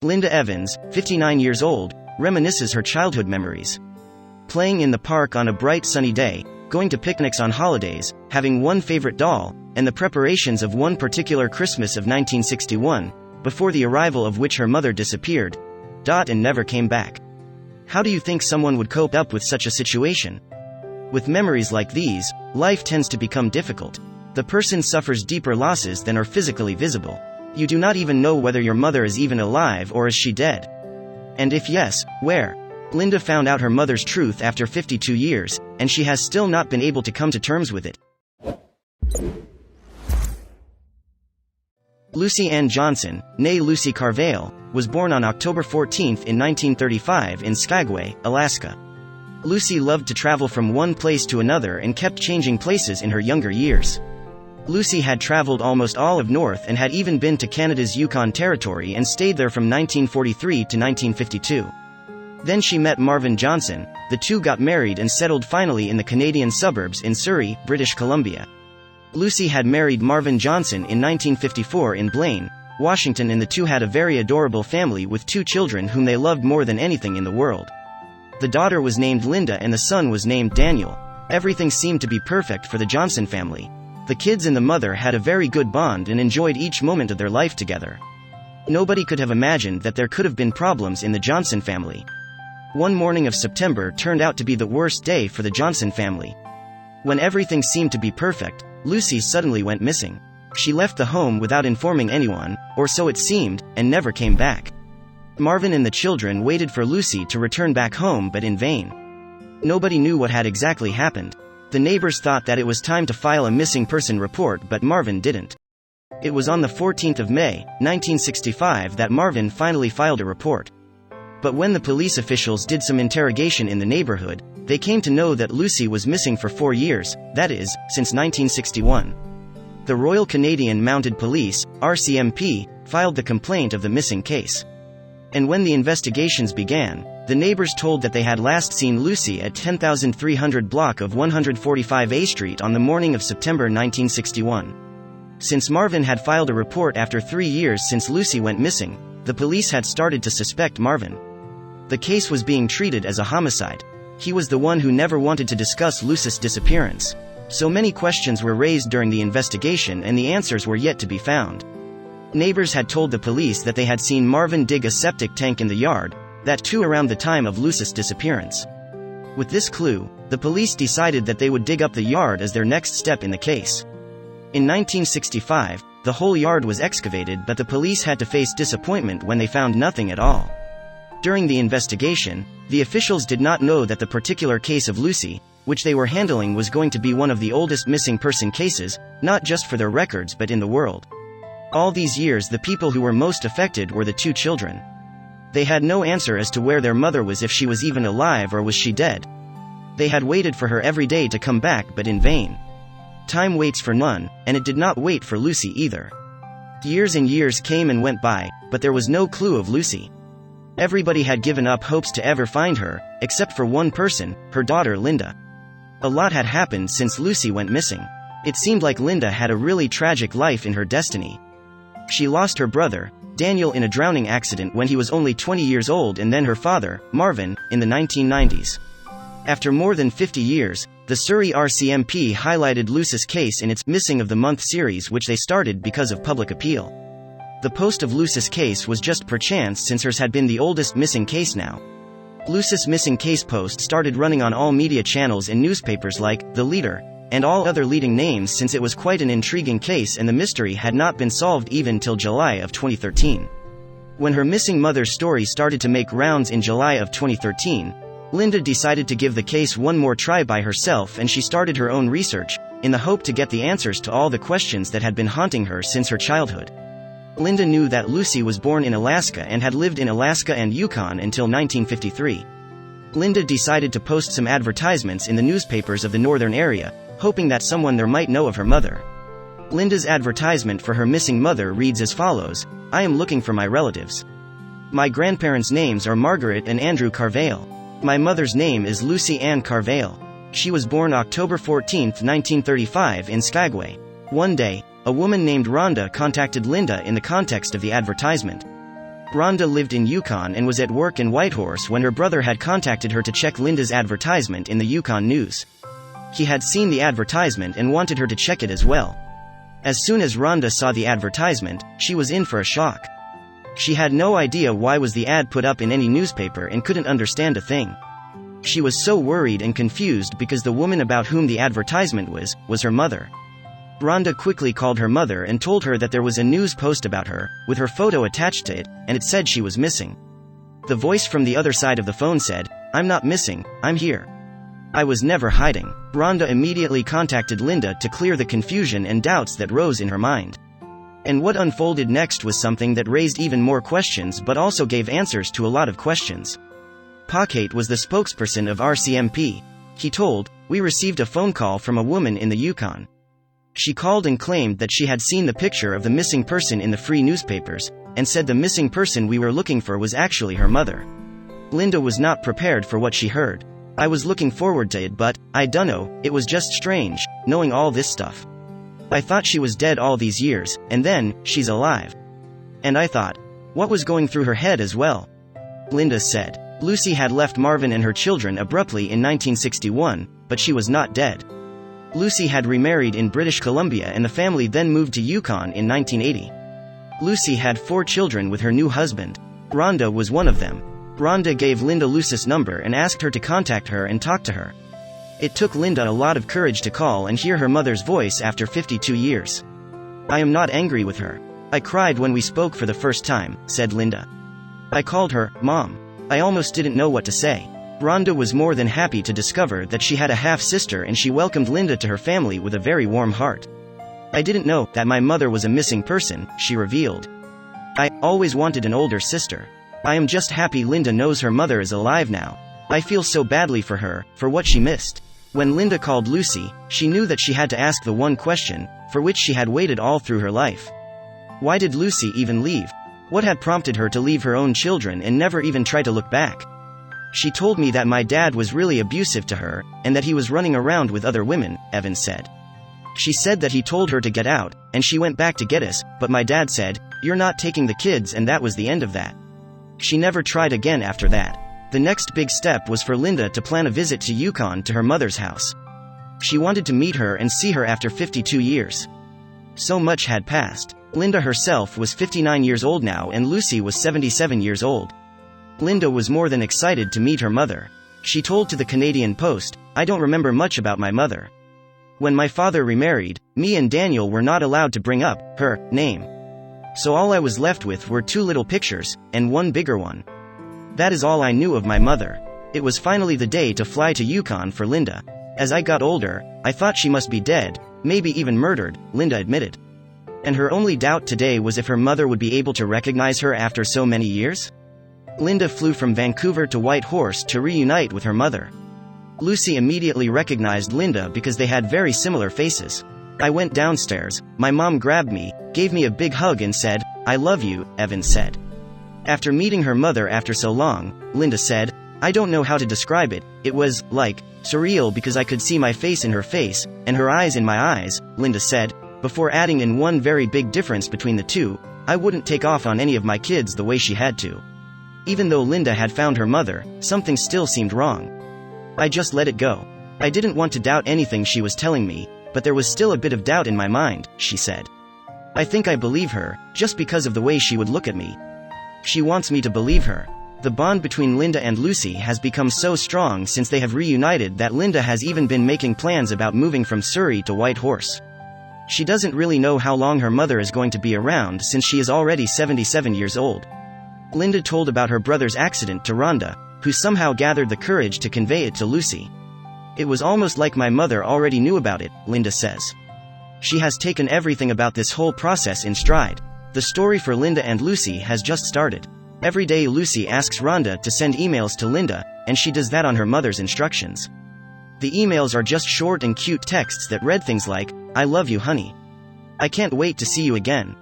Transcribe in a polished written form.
Linda Evans, 59 years old, reminisces her childhood memories. Playing in the park on a bright sunny day, going to picnics on holidays, having one favorite doll, and the preparations of one particular Christmas of 1961, before the arrival of which her mother disappeared, and never came back. How do you think someone would cope up with such a situation? With memories like these, life tends to become difficult. The person suffers deeper losses than are physically visible. You do not even know whether your mother is even alive or is she dead. And if yes, where? Linda found out her mother's truth after 52 years, and she has still not been able to come to terms with it. Lucy Ann Johnson, née Lucy Carvale, was born on October 14 in 1935 in Skagway, Alaska. Lucy loved to travel from one place to another and kept changing places in her younger years. Lucy had traveled almost all of North and had even been to Canada's Yukon Territory and stayed there from 1943 to 1952. Then she met Marvin Johnson, the two got married and settled finally in the Canadian suburbs in Surrey, British Columbia. Lucy had married Marvin Johnson in 1954 in Blaine, Washington, and the two had a very adorable family with 2 children whom they loved more than anything in the world. The daughter was named Linda and the son was named Daniel. Everything seemed to be perfect for the Johnson family. The kids and the mother had a very good bond and enjoyed each moment of their life together. Nobody could have imagined that there could have been problems in the Johnson family. One morning of September turned out to be the worst day for the Johnson family. When everything seemed to be perfect, Lucy suddenly went missing. She left the home without informing anyone, or so it seemed, and never came back. Marvin and the children waited for Lucy to return back home, but in vain. Nobody knew what had exactly happened. The neighbors thought that it was time to file a missing person report, but Marvin didn't. It was on the 14th of May, 1965 that Marvin finally filed a report. But when the police officials did some interrogation in the neighborhood, they came to know that Lucy was missing for 4 years, that is, since 1961. The Royal Canadian Mounted Police, RCMP, filed the complaint of the missing case. And when the investigations began, the neighbors told that they had last seen Lucy at 10,300 block of 145 A Street on the morning of September 1961. Since Marvin had filed a report after 3 years since Lucy went missing, the police had started to suspect Marvin. The case was being treated as a homicide. He was the one who never wanted to discuss Lucy's disappearance. So many questions were raised during the investigation and the answers were yet to be found. Neighbors had told the police that they had seen Marvin dig a septic tank in the yard, that too around the time of Lucy's disappearance. With this clue, the police decided that they would dig up the yard as their next step in the case. In 1965, the whole yard was excavated, but the police had to face disappointment when they found nothing at all. During the investigation, the officials did not know that the particular case of Lucy, which they were handling, was going to be one of the oldest missing person cases, not just for their records but in the world. All these years the people who were most affected were the 2 children. They had no answer as to where their mother was, if she was even alive or was she dead. They had waited for her every day to come back, but in vain. Time waits for none, and it did not wait for Lucy either. Years and years came and went by, but there was no clue of Lucy. Everybody had given up hopes to ever find her, except for one person, her daughter Linda. A lot had happened since Lucy went missing. It seemed like Linda had a really tragic life in her destiny. She lost her brother, Daniel, in a drowning accident when he was only 20 years old, and then her father, Marvin, in the 1990s. After more than 50 years, the Surrey RCMP highlighted Lucy's case in its Missing of the Month series, which they started because of public appeal. The post of Lucy's case was just perchance, since hers had been the oldest missing case now. Lucy's missing case post started running on all media channels and newspapers like The Leader, and all other leading names, since it was quite an intriguing case and the mystery had not been solved even till July of 2013. When her missing mother's story started to make rounds in July of 2013, Linda decided to give the case one more try by herself, and she started her own research, in the hope to get the answers to all the questions that had been haunting her since her childhood. Linda knew that Lucy was born in Alaska and had lived in Alaska and Yukon until 1953. Linda decided to post some advertisements in the newspapers of the northern area, hoping that someone there might know of her mother. Linda's advertisement for her missing mother reads as follows: "I am looking for my relatives. My grandparents' names are Margaret and Andrew Carvale. My mother's name is Lucy Ann Carvale. She was born October 14, 1935 in Skagway." One day, a woman named Rhonda contacted Linda in the context of the advertisement. Rhonda lived in Yukon and was at work in Whitehorse when her brother had contacted her to check Linda's advertisement in the Yukon News. He had seen the advertisement and wanted her to check it as well. As soon as Rhonda saw the advertisement, she was in for a shock. She had no idea why was the ad put up in any newspaper and couldn't understand a thing. She was so worried and confused because the woman about whom the advertisement was her mother. Rhonda quickly called her mother and told her that there was a news post about her, with her photo attached to it, and it said she was missing. The voice from the other side of the phone said, "I'm not missing, I'm here. I was never hiding." Rhonda immediately contacted Linda to clear the confusion and doubts that rose in her mind. And what unfolded next was something that raised even more questions but also gave answers to a lot of questions. Pocket was the spokesperson of RCMP. He told, "We received a phone call from a woman in the Yukon. She called and claimed that she had seen the picture of the missing person in the free newspapers, and said the missing person we were looking for was actually her mother." Linda was not prepared for what she heard. "I was looking forward to it, but, I dunno, it was just strange, knowing all this stuff. I thought she was dead all these years, and then, she's alive. And I thought, what was going through her head as well?" Linda said. Lucy had left Marvin and her children abruptly in 1961, but she was not dead. Lucy had remarried in British Columbia and the family then moved to Yukon in 1980. Lucy had 4 children with her new husband. Rhonda was one of them. Rhonda gave Linda Lucy's number and asked her to contact her and talk to her. It took Linda a lot of courage to call and hear her mother's voice after 52 years. "I am not angry with her. I cried when we spoke for the first time," said Linda. "I called her, Mom. I almost didn't know what to say." Rhonda was more than happy to discover that she had a half-sister and she welcomed Linda to her family with a very warm heart. "I didn't know that my mother was a missing person," she revealed. "I always wanted an older sister. I am just happy Linda knows her mother is alive now. I feel so badly for her, for what she missed." When Linda called Lucy, she knew that she had to ask the one question, for which she had waited all through her life. Why did Lucy even leave? What had prompted her to leave her own children and never even try to look back? "She told me that my dad was really abusive to her, and that he was running around with other women," Evan said. "She said that he told her to get out, and she went back to get us, but my dad said, 'You're not taking the kids,' and that was the end of that. She never tried again after that." The next big step was for Linda to plan a visit to Yukon to her mother's house. She wanted to meet her and see her after 52 years. So much had passed. Linda herself was 59 years old now and Lucy was 77 years old. Linda was more than excited to meet her mother. She told to the Canadian Post, "I don't remember much about my mother. When my father remarried, me and Daniel were not allowed to bring up her name. So all I was left with were 2 little pictures, and 1 bigger one. That is all I knew of my mother." It was finally the day to fly to Yukon for Linda. "As I got older, I thought she must be dead, maybe even murdered," Linda admitted. And her only doubt today was if her mother would be able to recognize her after so many years? Linda flew from Vancouver to Whitehorse to reunite with her mother. Lucy immediately recognized Linda because they had very similar faces. "I went downstairs, my mom grabbed me, gave me a big hug and said, 'I love you,'" Evan said. After meeting her mother after so long, Linda said, "I don't know how to describe it, it was, like, surreal because I could see my face in her face, and her eyes in my eyes," Linda said, before adding in one very big difference between the two, "I wouldn't take off on any of my kids the way she had to." Even though Linda had found her mother, something still seemed wrong. "I just let it go. I didn't want to doubt anything she was telling me, but there was still a bit of doubt in my mind," she said. "I think I believe her, just because of the way she would look at me. She wants me to believe her." The bond between Linda and Lucy has become so strong since they have reunited that Linda has even been making plans about moving from Surrey to Whitehorse. She doesn't really know how long her mother is going to be around since she is already 77 years old. Linda told about her brother's accident to Rhonda, who somehow gathered the courage to convey it to Lucy. "It was almost like my mother already knew about it," Linda says. She has taken everything about this whole process in stride. The story for Linda and Lucy has just started. Every day Lucy asks Rhonda to send emails to Linda, and she does that on her mother's instructions. The emails are just short and cute texts that read things like, "I love you honey. I can't wait to see you again.